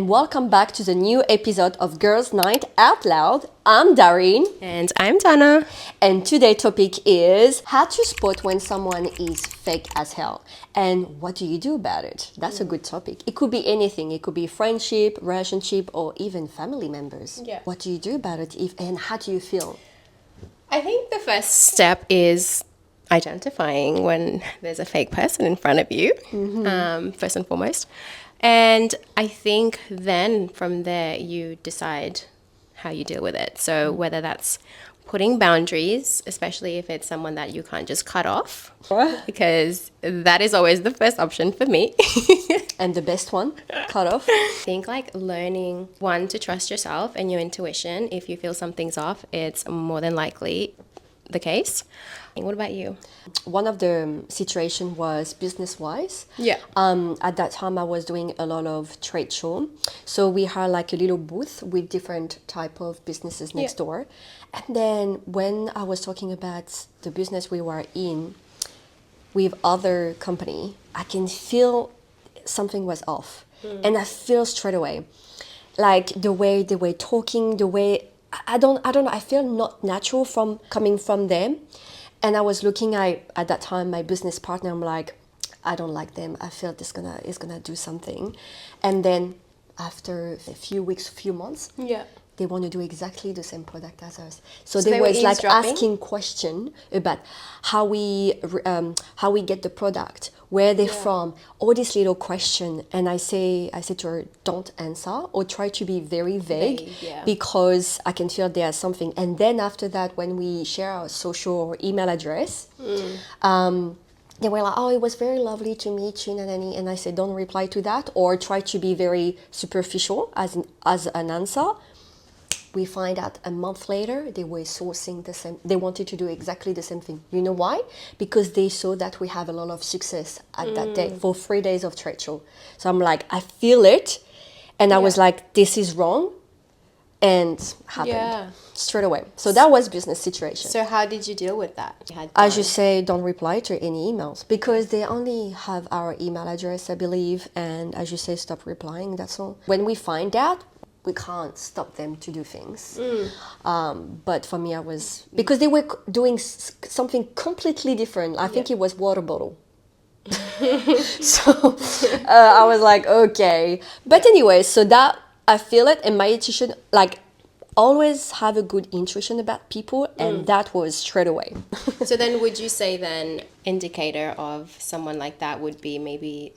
and welcome back to the new episode of Girls Night Out Loud. I'm Darine. And I'm Dana. And today's topic is how to spot when someone is fake as hell. And what do you do about it? That's a good topic. It could be anything. It could be friendship, relationship, or even family members. Yeah. What do you do about it and how do you feel? I think the first step is identifying when there's a fake person in front of you, first and foremost. And I think then from there you decide how you deal with it. So whether that's putting boundaries, especially if it's someone that you can't just cut off, because that is always the first option for me. And the best one, cut off. I think like learning, one, to trust yourself and your intuition. If you feel something's off, it's more than likely the case. And what about you? One of the situation was business-wise. Yeah. At that time, I was doing a lot of trade show. So we had like a little booth with different type of businesses next door. And then when I was talking about the business we were in with other company, I can feel something was off. And I feel straight away. Like the way they were talking, the way, I don't know, I feel not natural from coming from them. And I was looking at that time, my business partner, I'm like, I don't like them. I feel it's gonna do something. And then after a few weeks, few months, they want to do exactly the same product as us. So they was like asking question about how we get the product, where they're from, all this little question. And I say to her, don't answer or try to be very vague because I can feel there's something. And then after that, when we share our social or email address, they were like, oh, it was very lovely to meet you, and I said, don't reply to that or try to be very superficial as an answer. We find out a month later, they were sourcing the same. They wanted to do exactly the same thing. You know why? Because they saw that we have a lot of success at that day for 3 days of trade show. So I'm like, I feel it. And I was like, this is wrong. And happened straight away. So that was business situation. So how did you deal with that? As you say, don't reply to any emails because they only have our email address, I believe. And as you say, stop replying. That's all. When we find out, we can't stop them to do things. But for me, I was... Because they were doing something completely different. I think it was water bottle. So I was like, okay. But anyway, so that I feel it. And my intuition, like, always have a good intuition about people. And that was straight away. So then would you say then indicator of someone like that would be maybe...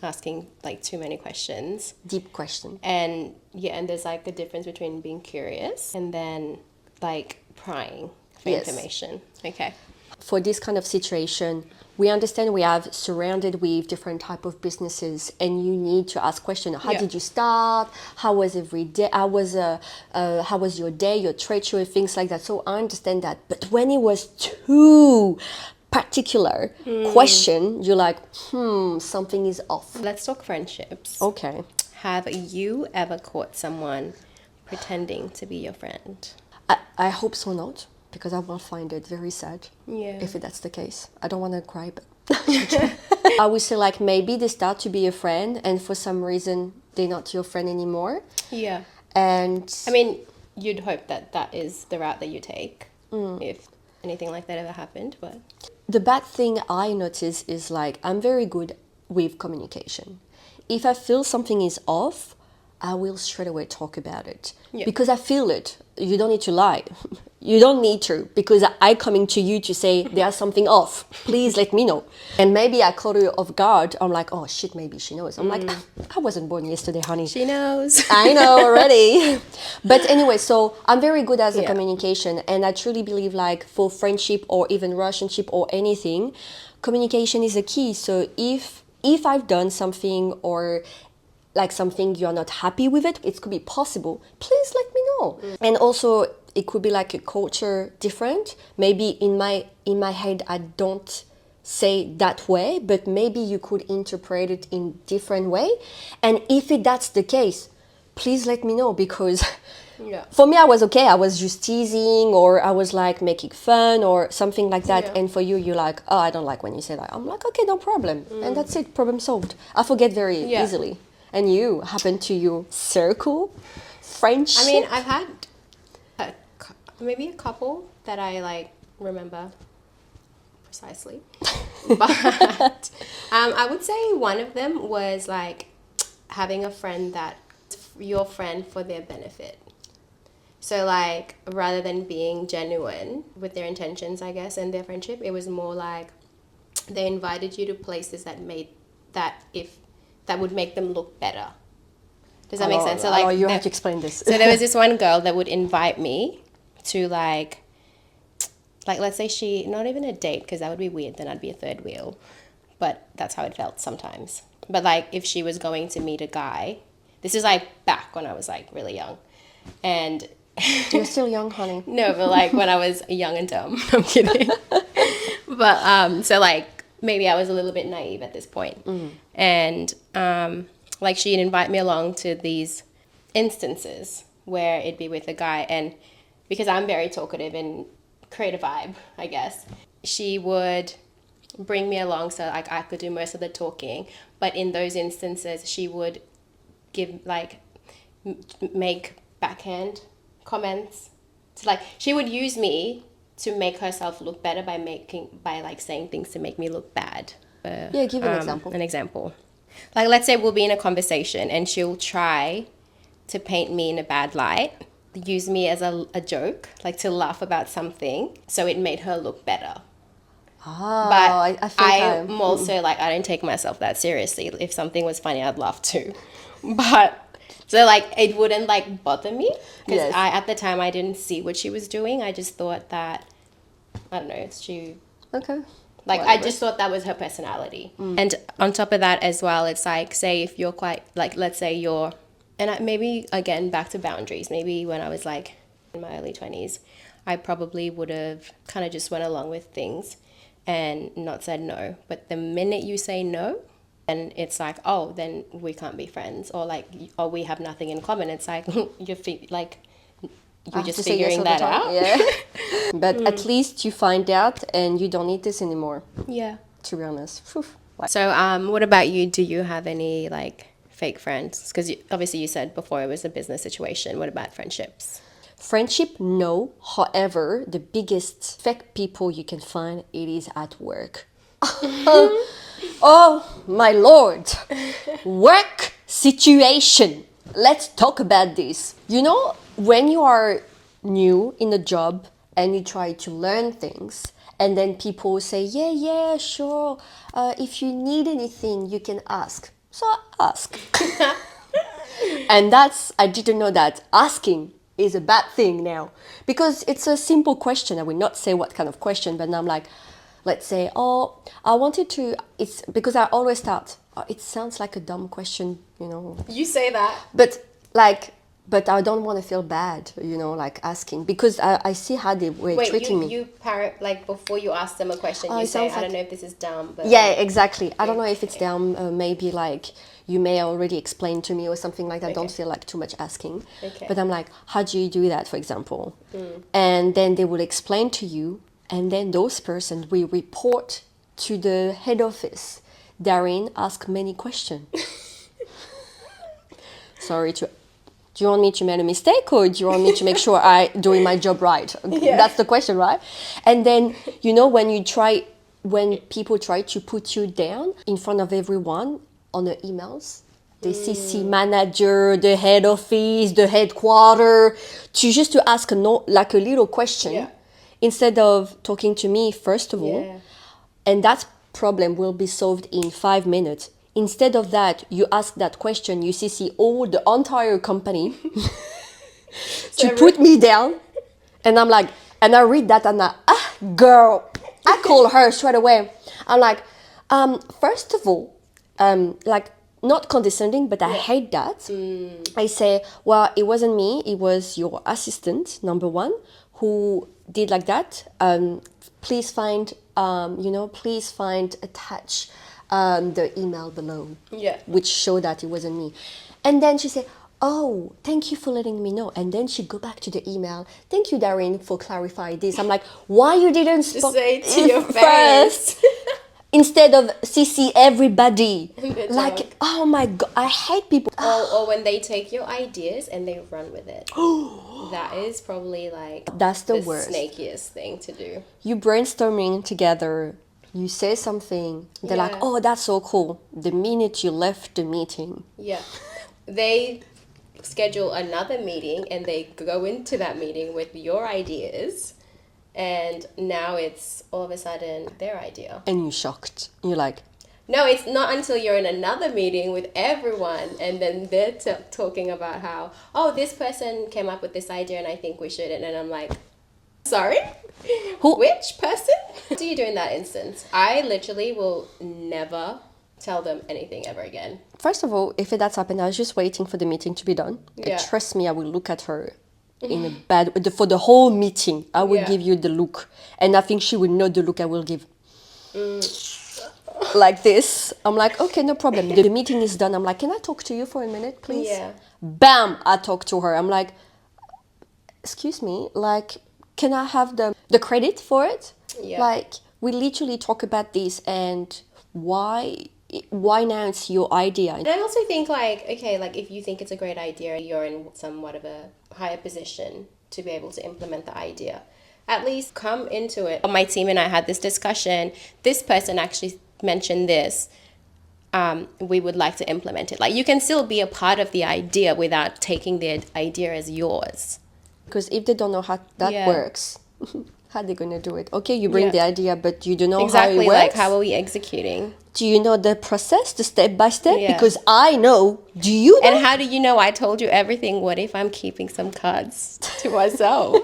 Asking like too many questions. Deep question. And and there's like a difference between being curious and then like prying for information. Okay. For this kind of situation, we understand we have surrounded with different type of businesses and you need to ask questions. How did you start? How was every day? How was your day, your trade show, things like that. So I understand that. But when it was too particular question, you're like, something is off. Let's talk friendships. Okay. Have you ever caught someone pretending to be your friend? I hope so not, because I will find it very sad if that's the case. I don't want to cry, but I would say like maybe they start to be a friend and for some reason they're not your friend anymore. Yeah. And I mean, you'd hope that is the route that you take if anything like that ever happened, but... The bad thing I notice is like I'm very good with communication. If I feel something is off, I will straight away talk about it because I feel it. You don't need to lie. You don't need to because I coming to you to say there's something off. Please let me know. And maybe I caught you off guard. I'm like, oh shit, maybe she knows. I'm like, I wasn't born yesterday, honey. She knows. I know already. But anyway, so I'm very good at the communication, and I truly believe like for friendship or even relationship or anything, communication is a key. So if I've done something or like something you're not happy with it could be possible. Please let me know. And also it could be like a culture different. Maybe in my head I don't say that way, but maybe you could interpret it in different way. And if that's the case, please let me know because for me I was okay. I was just teasing or I was like making fun or something like that. And for you, you're like, oh, I don't like when you say that. I'm like, okay, no problem. And that's it, problem solved. I forget very easily. And you happen to your circle, friendship? I mean, I've had maybe a couple that I like remember precisely. But I would say one of them was like having a friend that's your friend for their benefit. So like rather than being genuine with their intentions, I guess, and their friendship, it was more like they invited you to places that would make them look better. Does that make sense? So like you have to explain this. So there was this one girl that would invite me to like let's say she, not even a date, because that would be weird, then I'd be a third wheel, but that's how it felt sometimes. But like if she was going to meet a guy, this is like back when I was like really young, and You're still young, honey. no, but like when I was young and dumb. I'm kidding. But so like maybe I was a little bit naive at this point. And like she'd invite me along to these instances where it'd be with a guy, and because I'm very talkative and create a vibe, I guess, she would bring me along so like I could do most of the talking. But in those instances, she would give like make backhand comments. So like she would use me to make herself look better by like saying things to make me look bad. Yeah, give an example. An example. Like let's say we'll be in a conversation and she'll try to paint me in a bad light, use me as a joke, like to laugh about something, so it made her look better. But I think I'm also like, I don't take myself that seriously. If something was funny, I'd laugh too. But so like it wouldn't like bother me, because Yes. at the time I didn't see what she was doing. I just thought that, I don't know, Okay. like I Whatever. just thought that was her personality. And on top of that as well, it's like, say if you're quite like, let's say you're, and maybe again back to boundaries, maybe when I was like in my early 20s, I probably would have kind of just went along with things and not said no. But the minute you say no, then it's like, oh, then we can't be friends, or like, or we have nothing in common. It's like you're have just to say yes figuring all the that time. out. Yeah. But at least you find out and you don't need this anymore, Yeah. to be honest. Phew. So, what about you? Do you have any like fake friends? Because obviously you said before it was a business situation. What about friendships? Friendship, no. However, the biggest fake people you can find, it is at work. Oh, my Lord. Work situation. Let's talk about this. You know, when you are new in a job and you try to learn things, and then people say, yeah, sure. If you need anything, you can ask. So ask. And I didn't know that asking is a bad thing now. Because it's a simple question. I will not say what kind of question, but now I'm like, let's say, oh, I wanted to, it's because I always start, it sounds like a dumb question, you know. You say that. But I don't want to feel bad, you know, like asking, because I see how they were treating me. You parrot, like before you ask them a question, you it say, sounds I don't like- know if this is dumb, but Yeah, exactly. I don't know if it's down, maybe like you may already explain to me or something like that. Okay. Don't feel like too much asking. Okay. But I'm like, how do you do that, for example? And then they will explain to you, and then those persons will report to the head office. Darren asked many questions. Sorry to... Do you want me to make a mistake, or do you want me to make sure I doing my job right? Yeah. That's the question, right? And then, you know, when people try to put you down in front of everyone on the emails, the CC manager, the head office, the headquarter, to ask a little question, Yeah. instead of talking to me first of all, Yeah. and that problem will be solved in 5 minutes. Instead of that, you ask that question, you CC all the entire company to put me down. And I'm like, and I read that and girl, I call her straight away. I'm like, first of all, like not condescending, but I hate that. I say, well, it wasn't me, it was your assistant, number one, who did like that. Please find, attach the email below, which showed that it wasn't me. And then she said, oh, thank you for letting me know. And then she go back to the email. Thank you, Darren, for clarifying this. I'm like, why you didn't Just say it to your face. instead of CC everybody. The Like, talk. oh my God, I hate people. Or when they take your ideas and they run with it. That is probably like That's the worst. snakiest thing to do. You brainstorming together, you say something, they're like, Yeah. oh, that's so cool. The minute you left the meeting, Yeah. They schedule another meeting and they go into that meeting with your ideas, and now it's all of a sudden their idea. and you're shocked. You're like, No, it's not until you're in another meeting with everyone and then they're talking about how, oh, this person came up with this idea and I think we should. And then I'm like, sorry? Who- Which person? What do you do in that instance? I literally will never tell them anything ever again. first of all, if that's happened, I was just waiting for the meeting to be done. Yeah. Trust me, I will look at her in a bad for the whole meeting. I will Yeah. give you the look, and I think she will know the look I will give. Like this. I'm like, okay, no problem. The meeting is done. I'm like, can I talk to you for a minute, please? Yeah. Bam! I talk to her. I'm like, excuse me, like, can I have the credit for it? Yeah. Like, we literally talk about this, and why now it's your idea? And I also think like, okay, like if you think it's a great idea, you're in somewhat of a higher position to be able to implement the idea. At least come into it. My team and I had this discussion. This person actually mentioned this. We would like to implement it. Like you can still be a part of the idea without taking the idea as yours. Because if they don't know how that Yeah. works, how they gonna do it? Okay, you bring Yeah. the idea, but you don't know Exactly, how it works. like how are we executing? Do you know the process, the step by step? Yeah. Because I know. Do you know? And how do you know I told you everything? What if I'm keeping some cards to myself?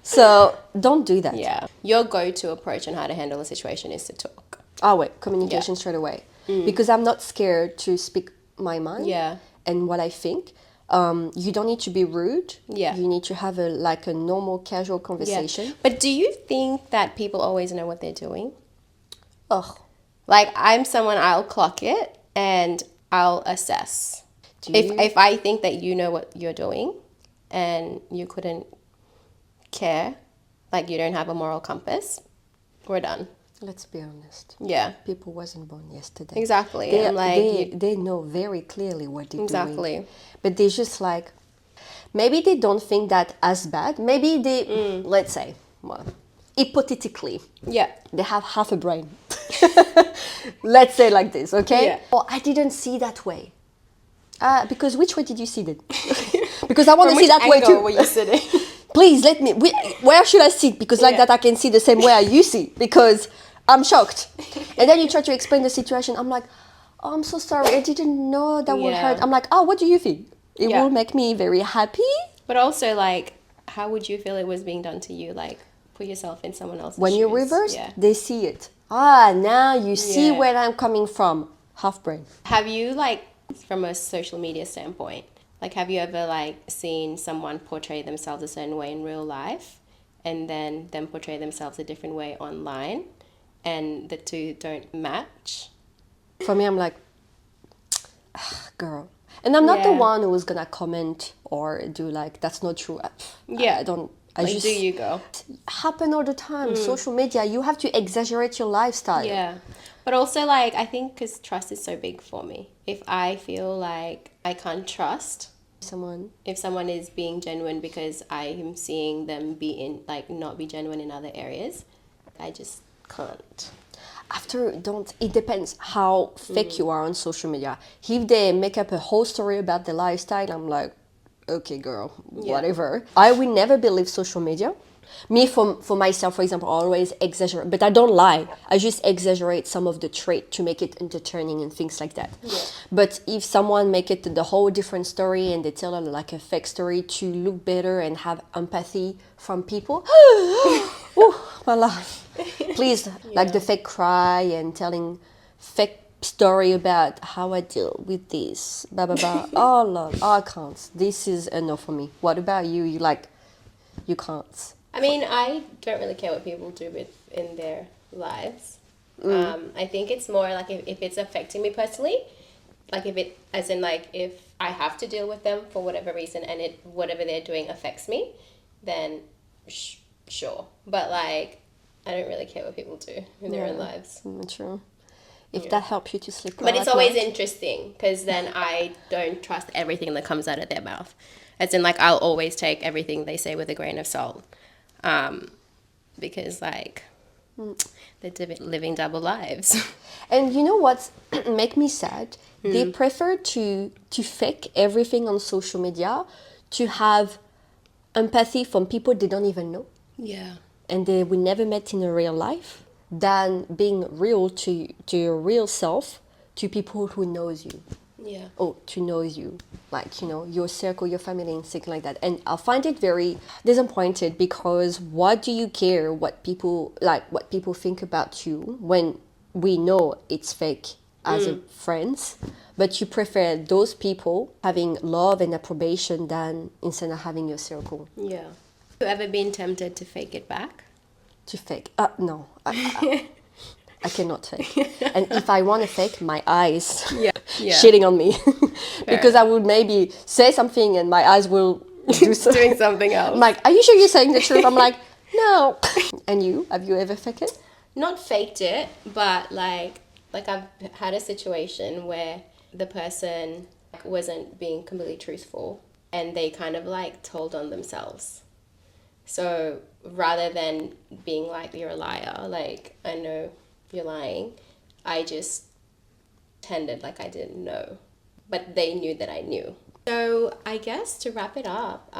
So don't do that. Yeah. Your go-to approach on how to handle a situation is to talk. Oh wait, communication straight away. Because I'm not scared to speak my mind. Yeah. And what I think. You don't need to be rude. Yeah. You need to have a normal, casual conversation. Yeah. But do you think that people always know what they're doing? Ugh. Like I'm someone, I'll clock it and I'll assess. If I think that you know what you're doing and you couldn't care, like you don't have a moral compass, we're done. Let's be honest. Yeah. People wasn't born yesterday. Exactly. They, I'm like, they know very clearly what they're doing. exactly. But they just like, maybe they don't think that as bad. Maybe they, let's say, well, hypothetically, Yeah. they have half a brain. Let's say like this, okay? Yeah. Oh, I didn't see that way. Because which way did you see it? Because I want to see that way too. Were you sitting? Please let me. Where should I sit? Because like Yeah. that I can see the same way you see. Because I'm shocked. And then you try to explain the situation. I'm like, oh, I'm so sorry. I didn't know that would Yeah. hurt. I'm like, oh, what do you think? It Yeah. will make me very happy. But also, like, how would you feel it was being done to you? Like, put yourself in someone else's When shoes. you reverse, Yeah. they see it. Now you see Yeah. where I'm coming from. Half brain. Have you, like, from a social media standpoint, like, have you ever, like, seen someone portray themselves a certain way in real life and then them portray themselves a different way online and the two don't match? For me, I'm like, girl. And I'm not the Yeah. one who is gonna comment or do like, that's not true. Yeah. I don't. I Like, just do you go? happen all the time. Social media, you have to exaggerate your lifestyle. Yeah. But also, like, I think because trust is so big for me. If I feel like I can't trust Someone. if someone is being genuine because I am seeing them be in, like, not be genuine in other areas, I just can't. It depends how fake you are on social media. If they make up a whole story about the lifestyle, I'm like, okay, girl, whatever. I will never believe social media. Me, for myself, for example, I always exaggerate, but I don't lie. I just exaggerate some of the trait to make it entertaining and things like that. Yeah. But if someone make it the whole different story and they tell it like a fake story to look better and have empathy from people, ooh, voila. Please, like the fake cry and telling fake story about how I deal with this, blah, blah, blah. Oh, Lord, I can't. This is enough for me. What about you? You can't. I mean, I don't really care what people do in their lives. I think it's more like if it's affecting me personally, like if I have to deal with them for whatever reason and whatever they're doing affects me, then sure. But like I don't really care what people do in their own lives. True. If that helps you to sleep well But it's at always night. interesting because then I don't trust everything that comes out of their mouth. As in, like, I'll always take everything they say with a grain of salt. Because, like, they're living double lives. And you know what make me sad? They prefer to fake everything on social media to have empathy from people they don't even know Yeah. and they will never met in a real life than being real to your real self to people who knows you. Yeah. Or to know you, like, you know, your circle, your family, and things like that. And I find it very disappointed because what do you care what people think about you when we know it's fake as a friends, but you prefer those people having love and approbation than instead of having your circle Yeah. Have you ever been tempted to fake it back? to fake. No, I cannot fake. And if I want to fake, my eyes Yeah. shitting on me. Because I would maybe say something and my eyes will do something. Doing something else. I'm like, are you sure you're saying the truth? I'm like, no. And you? Have you ever faked it? Not faked it, but like I've had a situation where the person wasn't being completely truthful and they kind of like told on themselves. So rather than being like, you're a liar, like, I know you're lying, I just pretended like I didn't know. But they knew that I knew. So I guess to wrap it up,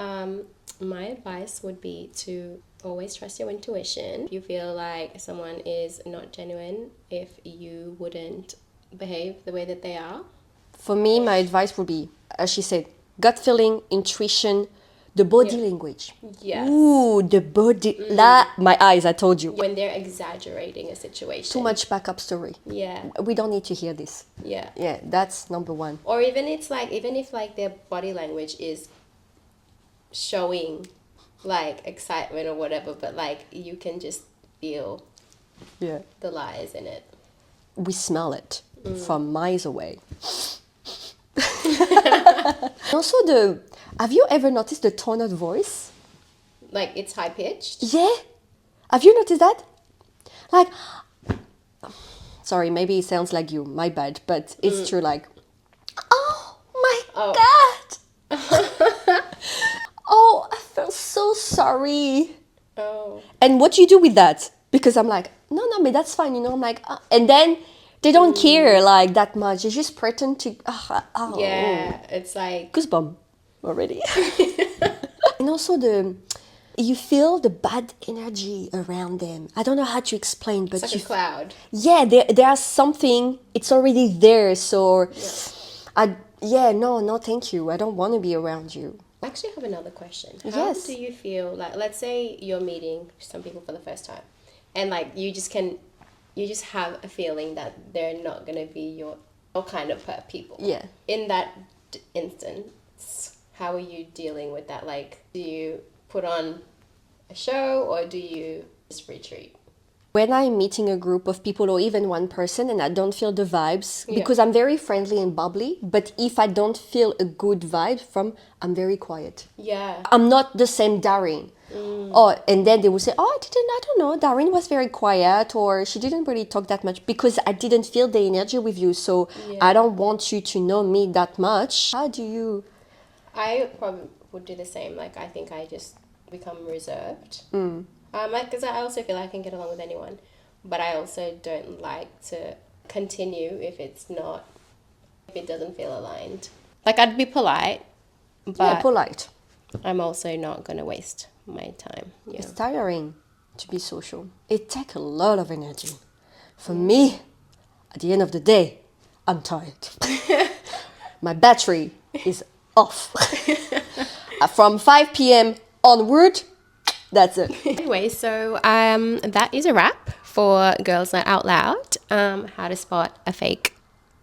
my advice would be to always trust your intuition. If you feel like someone is not genuine, if you wouldn't behave the way that they are. For me, my advice would be, as she said, gut feeling, intuition, the body language. Yes. Ooh, the body. My eyes, I told you. When they're exaggerating a situation. Too much backup story. Yeah. We don't need to hear this. Yeah. Yeah, that's number one. Or even if like their body language is showing like excitement or whatever, but like you can just feel Yeah. the lies in it. We smell it from miles away. Also, have you ever noticed the tone of voice? Like it's high pitched. Yeah. Have you noticed that? Like, sorry, maybe it sounds like you, my bad, but it's true. Like, oh my God. Oh, I feel so sorry. Oh. And what do you do with that? Because I'm like, no, but that's fine, you know. I'm like, and then they don't care like that much. They just pretend to. Yeah, it's like Goosebump already. And also you feel the bad energy around them. I don't know how to explain, but it's like a cloud. yeah, there's something. It's already there. So, no, thank you. I don't want to be around you. I actually have another question. How Yes. do you feel like, let's say you're meeting some people for the first time and like you just have a feeling that they're not going to be your kind of people. Yeah. In that instance, how are you dealing with that? Like, do you put on a show or do you just retreat? When I'm meeting a group of people or even one person and I don't feel the vibes, because I'm very friendly and bubbly, but if I don't feel a good vibe I'm very quiet. Yeah. I'm not the same Darren. And then they will say, I don't know, Darren was very quiet or she didn't really talk that much because I didn't feel the energy with you. So I don't want you to know me that much. How do you? I probably would do the same. Like, I think I just become reserved. Because I also feel I can get along with anyone, but I also don't like to continue if it doesn't feel aligned. Like, I'd be polite, but Yeah, polite. I'm also not going to waste my time. Yeah. It's tiring to be social. It takes a lot of energy. For me, at the end of the day, I'm tired. My battery is off. From 5 p.m. onward, that's it. Anyway, so that is a wrap for Girls Night Out Loud. How to spot a fake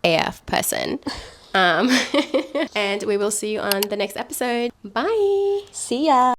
AF person. And we will see you on the next episode. Bye. See ya.